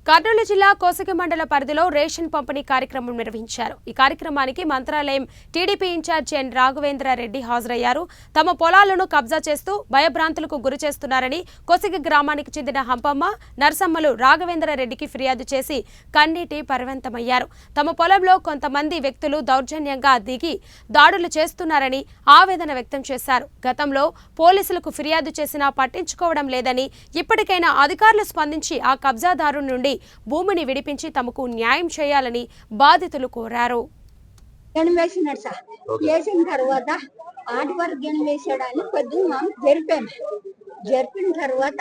కర్నూలు జిల్లా కోసిగి మండల పరిధిలో రేషన్ పంపిణీ కార్యక్రమం నిర్వహించారు. ఈ కార్యక్రమానికి మంత్రాలయం టీడీపీ ఇన్ఛార్జ్ ఎన్ రాఘవేంద్రారెడ్డి హాజరయ్యారు. తమ పొలాలను కబ్జా చేస్తూ భయభ్రాంతులకు గురి చేస్తున్నారని కోసిగి గ్రామానికి చెందిన హంపమ్మ, నర్సమ్మలు రాఘవేంద్రారెడ్డికి ఫిర్యాదు చేసి కన్నీటి పర్వంతమయ్యారు. తమ పొలంలో కొంతమంది వ్యక్తులు దౌర్జన్యంగా దిగి దాడులు చేస్తున్నారని ఆవేదన వ్యక్తం చేశారు. గతంలో పోలీసులకు ఫిర్యాదు చేసినా పట్టించుకోవడం లేదని, ఇప్పటికైనా అధికారులు స్పందించి ఆ కబ్జాదారు నుండి భూమిని విడిపించి తమకు న్యాయం చేయాలని బాధితులు కోరారు. వేసిన తర్వాత ఆటి వరకు గెనం వేసాడని కొద్దిగా జరిపిన తర్వాత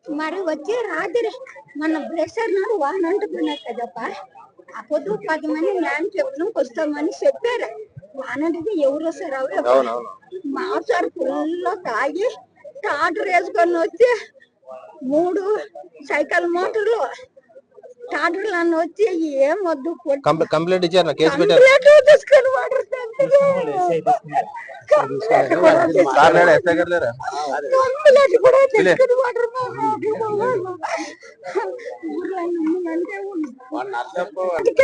మరి వచ్చి రాత్రి మన ప్రెషర్ వాహనం అంటున్నారు కదప్ప. అప్పుడు 10 మంది న్యాయం చెప్పడం వస్తామని చెప్పారు. వాహనానికి ఎవరు వస్తారు? మాసారు ఫుల్లో తాగి టాటర్ వేసుకొని వచ్చి 3 సైకిల్ మోటార్లు టాటర్లు అన్న వచ్చి ఏం వద్దు కంప్లైంట్ ఇచ్చారు, కేసు పెట్టారు.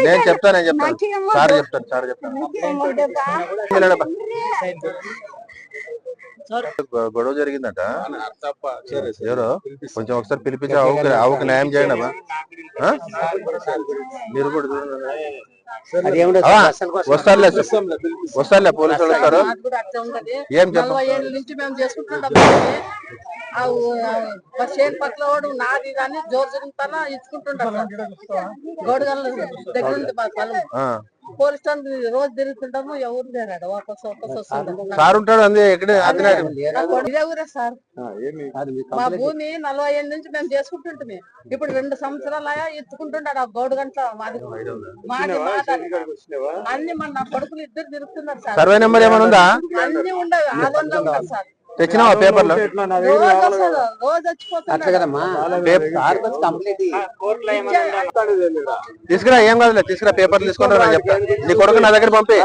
నేను చెప్తాను సార్ గొడవ జరిగిందట. ఎవరో కొంచెం ఒకసారి పిలిపించి ఆవుకు న్యాయం చేయండి అమ్మా. మీరు కూడా వస్తారులే పోలీసు వాళ్ళు వస్తారు. ఏం పట్ల వాడు నాది కానీ జోరు జరుగుతానా ఇచ్చుకుంటుంటారు. గోడగల దగ్గర ఉంది మా పొలం. పోలీస్ స్టేషన్ రోజు తిరుగుతుంటాము. ఎవరు లేరాడు సార్ ఉంటాడు. అందే ఇదే ఊరే సార్. మా భూమి 45 నుంచి మేము చేసుకుంటుంటే ఇప్పుడు 2 సంవత్సరాలు ఇచ్చుకుంటుంటాడు. ఆ గోడు గంటల మాది అన్ని మన కొడుకులు ఇద్దరు తిరుగుతున్నారు సార్. సర్వే నెంబర్ ఏమైనా ఉందా? అన్ని ఉండవు. ఆదంలో ఉంటారు సార్. తెచ్చినావా పేపర్లో? తీసుకురా, ఏం కాదులే, తీసుకురా పేపర్లు తీసుకుంటా. నీ కొడుకు నా దగ్గర పంపి.